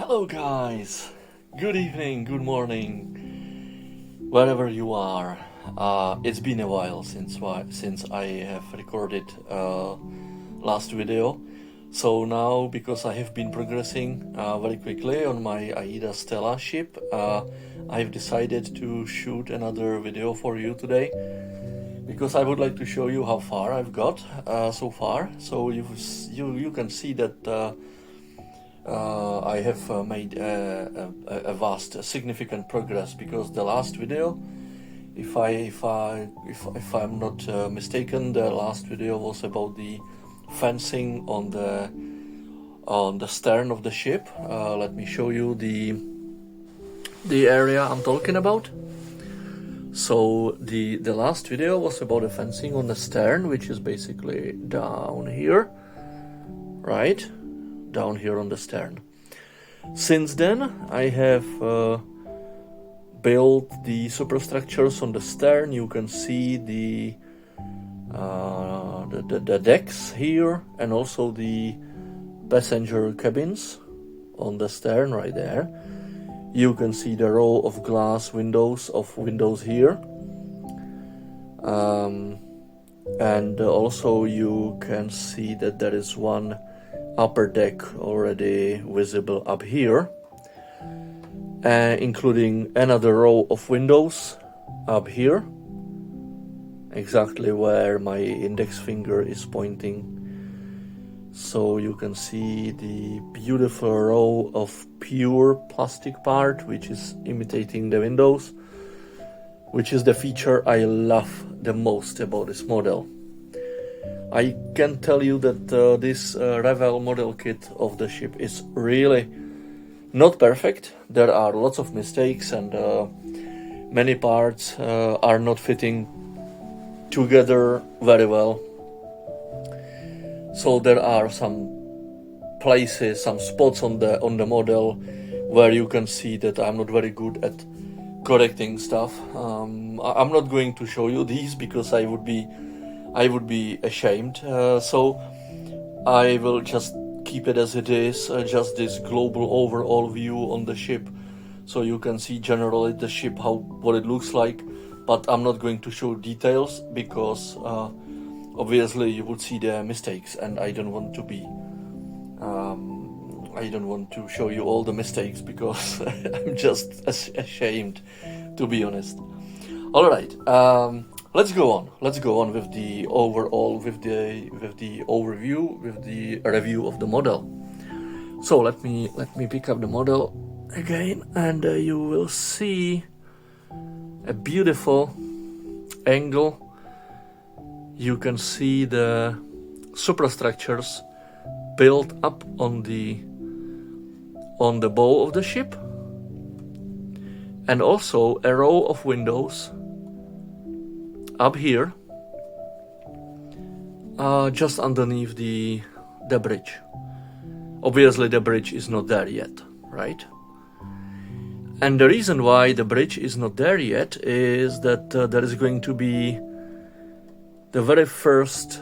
Hello guys, good evening, good morning, wherever you are. It's been a while since I have recorded last video. So now, because I have been progressing very quickly on my AIDA Stella ship, I've decided to shoot another video for you today, because I would like to show you how far I've got so far. So you can see that I have made a vast, significant progress, because the last video, if I'm not mistaken, the last video was about the fencing on the stern of the ship. Let me show you the area I'm talking about. So the last video was about the fencing on the stern, which is basically down here, right? Down here on the stern. Since then, I have built the superstructures on the stern. You can see the decks here, and also the passenger cabins on the stern right there. You can see the row of glass windows here, and also you can see that there is one upper deck already visible up here, including another row of windows up here, exactly where my index finger is pointing. So you can see the beautiful row of pure plastic part, which is imitating the windows, which is the feature I love the most about this model. I can tell you that this Revel model kit of the ship is really not perfect. There are lots of mistakes, and many parts are not fitting together very well. So there are some places, some spots on the model where you can see that I'm not very good at correcting stuff. I'm not going to show you these because I would be ashamed, so I will just keep it as it is, just this global overall view on the ship, so you can see generally the ship, what it looks like. But I'm not going to show details, because obviously you would see the mistakes, and I don't want to show you all the mistakes, because I'm just ashamed, to be honest. All right. Let's go on with the overall, with the overview, with the review of the model. So let me pick up the model again, and you will see a beautiful angle. You can see the superstructures built up on the bow of the ship, and also a row of windows up here, just underneath the bridge. Obviously the bridge is not there yet, right? And the reason why the bridge is not there yet is that there is going to be the very first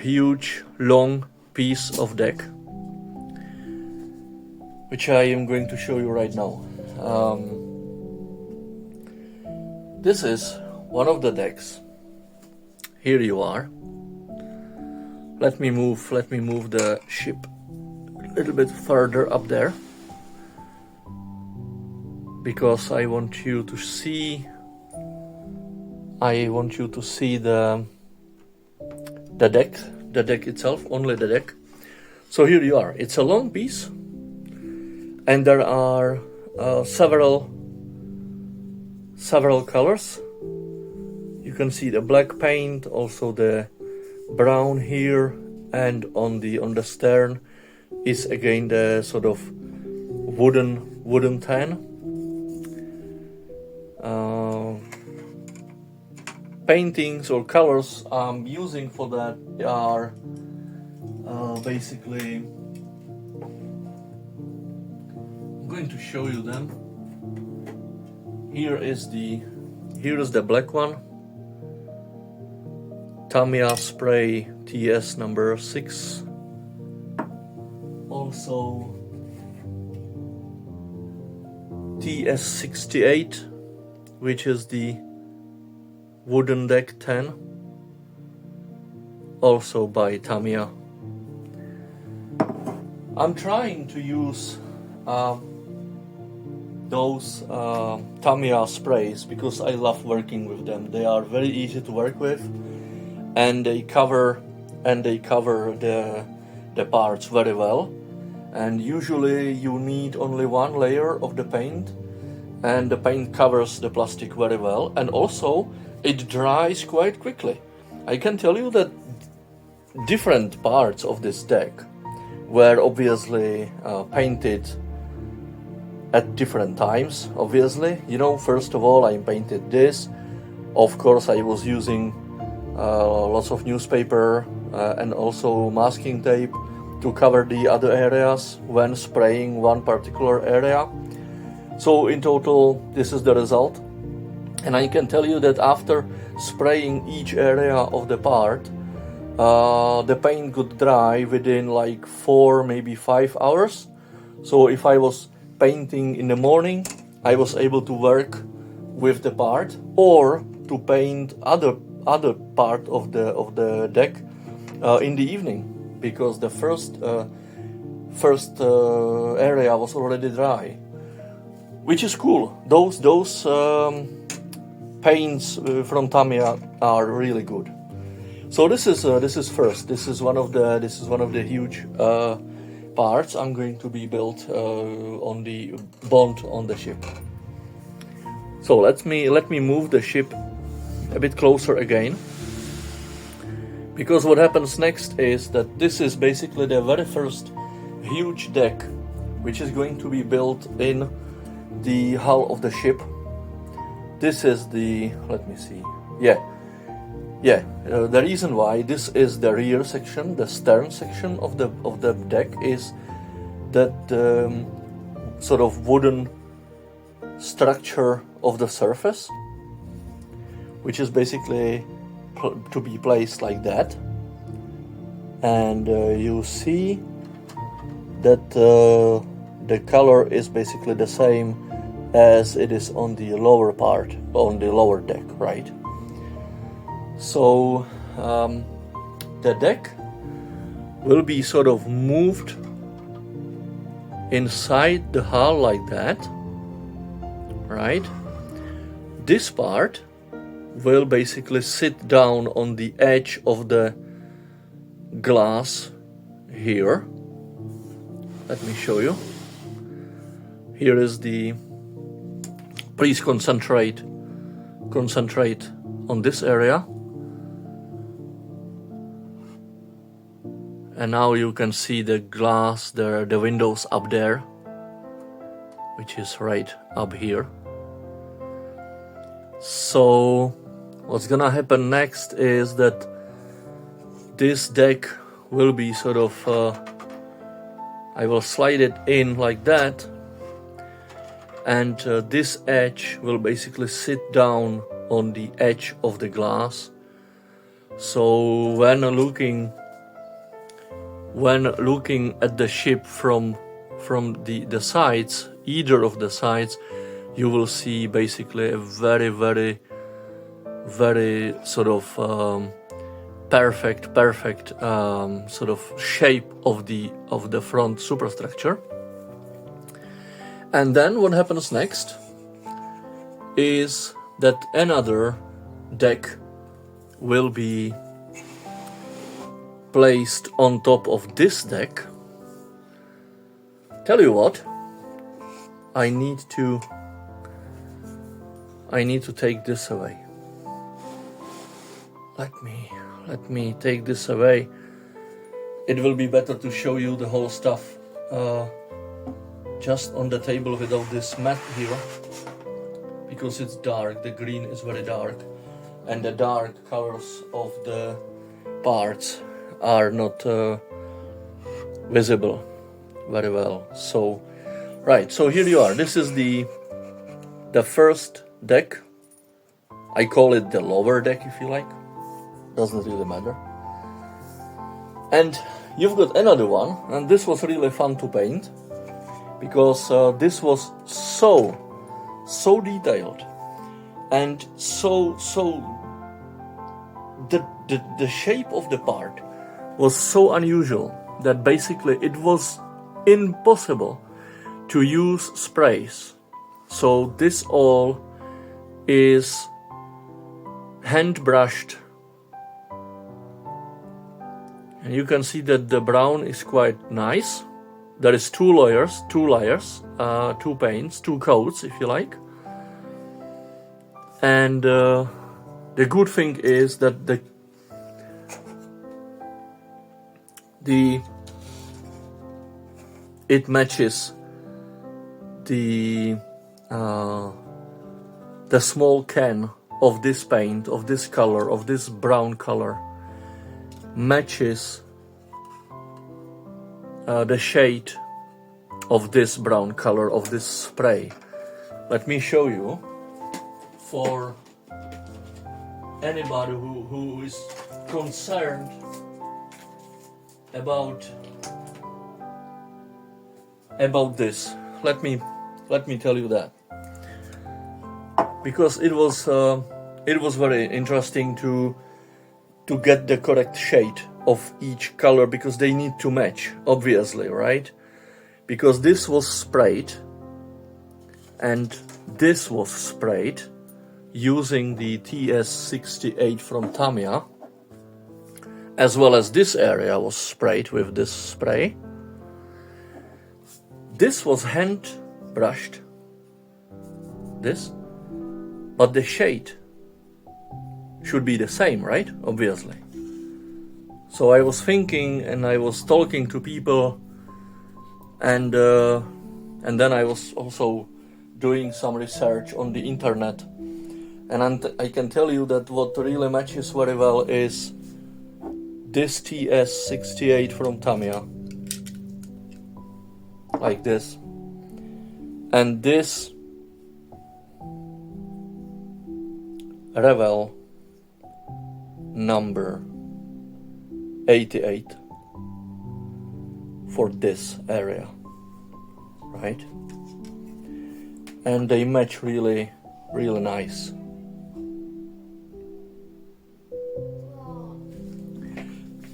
huge long piece of deck, which I am going to show you right now. This is one of the decks. Here you are. Let me move the ship a little bit further up there, because I want you to see the deck itself, only the deck. So here you are. It's a long piece, and there are several colors. You can see the black paint, also the brown here, and on the stern is again the sort of wooden tan. Paintings or colors I'm using for that are basically, I'm going to show you them. Here is the black one, Tamiya spray TS number 6. Also TS68, which is the wooden deck 10, also by Tamiya. I'm trying to use those Tamiya sprays because I love working with them. They are very easy to work with, and they cover the parts very well. And usually you need only one layer of the paint, and the paint covers the plastic very well, and also it dries quite quickly. I can tell you that different parts of this deck were obviously painted at different times, obviously. You know, first of all, I painted this. Of course, I was using lots of newspaper and also masking tape to cover the other areas when spraying one particular area. So in total, this is the result. And I can tell you that after spraying each area of the part, the paint could dry within like 4, maybe 5 hours. So if I was painting in the morning, I was able to work with the part, or to paint other part of the deck in the evening, because the first area was already dry, which is cool. Those paints from Tamiya are really good. So this is first. This is one of the huge parts I'm going to be built on the Bond on the ship. So let me move the ship a bit closer again, because what happens next is that this is basically the very first huge deck which is going to be built in the hull of the ship. This is the, let me see, the reason why this is the rear section, the stern section of the deck, is that sort of wooden structure of the surface, which is basically to be placed like that, and you see that the color is basically the same as it is on the lower part, on the lower deck, right? So the deck will be sort of moved inside the hull like that, right? This part will basically sit down on the edge of the glass here. Let me show you. Here is the, please concentrate on this area. And now you can see the glass, the windows up there, which is right up here. So what's gonna happen next is that this deck will be sort of, I will slide it in like that, and this edge will basically sit down on the edge of the glass. So when looking at the ship from the sides, either of the sides, you will see basically a very, very, very sort of perfect sort of shape of the front superstructure. And then what happens next is that another deck will be placed on top of this deck. Tell you what, I need to take this away. Let me take this away. It will be better to show you the whole stuff just on the table without this mat here, because it's dark. The green is very dark, and the dark colors of the parts are not visible very well. So right, so here you are. This is the first deck. I call it the lower deck, if you like. Doesn't really matter. And you've got another one, and this was really fun to paint, because this was so so detailed, and so the shape of the part was so unusual that basically it was impossible to use sprays. So this all is hand brushed, and you can see that the brown is quite nice. There is two layers, two paints, two coats if you like. And the good thing is that it matches the small can of this paint, of this color, of this brown color, matches the shade of this brown color of this spray. Let me show you, for anybody who is concerned about this. Let me tell you that, because it was very interesting to get the correct shade of each color, because they need to match, obviously, right? Because this was sprayed and this was sprayed using the TS68 from Tamiya, as well as this area was sprayed with this spray. This was hand brushed, this, but the shade should be the same, right? Obviously. So I was thinking, and I was talking to people, and then I was also doing some research on the internet, and I can tell you that what really matches very well is this TS68 from Tamiya, like this, and this Revel number 88 for this area, right? And they match really, really nice.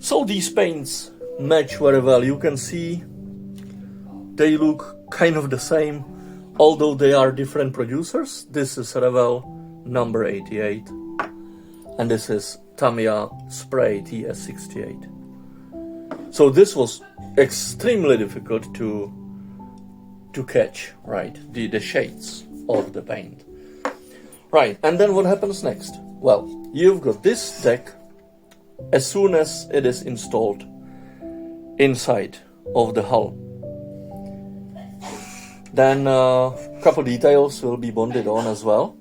So these paints match very well. You can see they look kind of the same, although they are different producers. This is Revel number 88, and this is Tamiya spray TS68. So this was extremely difficult to catch, right? The shades of the paint. Right, and then what happens next? Well, you've got this deck as soon as it is installed inside of the hull. Then a couple details will be bonded on as well.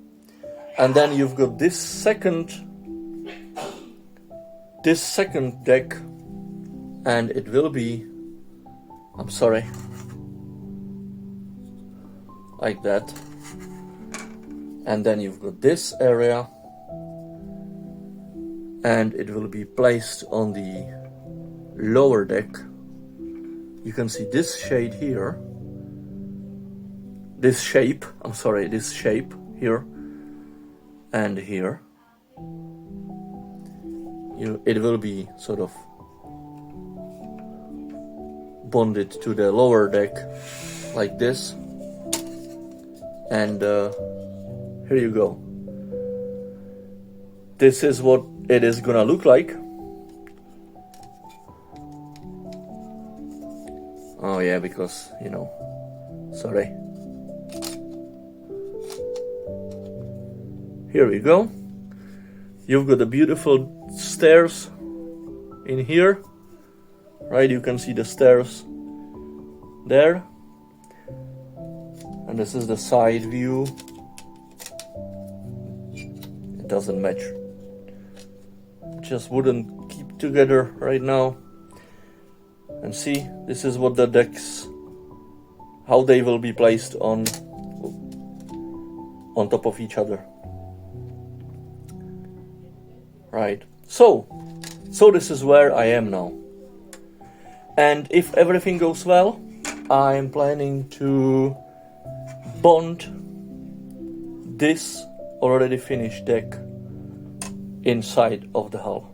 And then you've got this second deck, and it will be, like that. And then you've got this area, and it will be placed on the lower deck. You can see this shade here, this shape here and here. It will be sort of bonded to the lower deck like this, and here you go. This is what it is gonna look like. Oh yeah, because sorry. Here we go. You've got the beautiful stairs in here, right? You can see the stairs there, and this is the side view. It doesn't match, just wouldn't keep together right now. And see, this is what the decks, how they will be placed on top of each other. Right, so this is where I am now, and if everything goes well, I am planning to bond this already finished deck inside of the hull.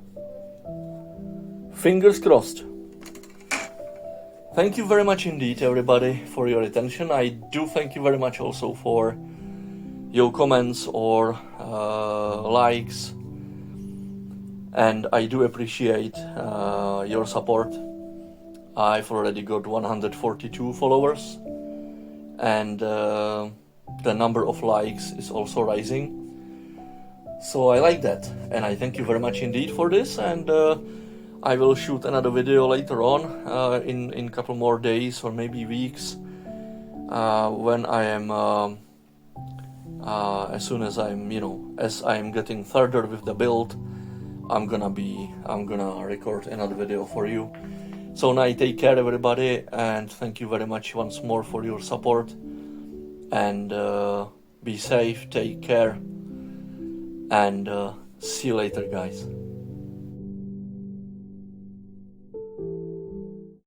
Fingers crossed. Thank you very much indeed, everybody, for your attention. I do thank you very much also for your comments or likes, and I do appreciate your support. I've already got 142 followers, and the number of likes is also rising. So I like that, and I thank you very much indeed for this, and I will shoot another video later on in a couple more days or maybe weeks when I am as soon as I'm as I'm getting further with the build, I'm gonna record another video for you. So now take care, everybody, and thank you very much once more for your support, and be safe, take care, and see you later, guys.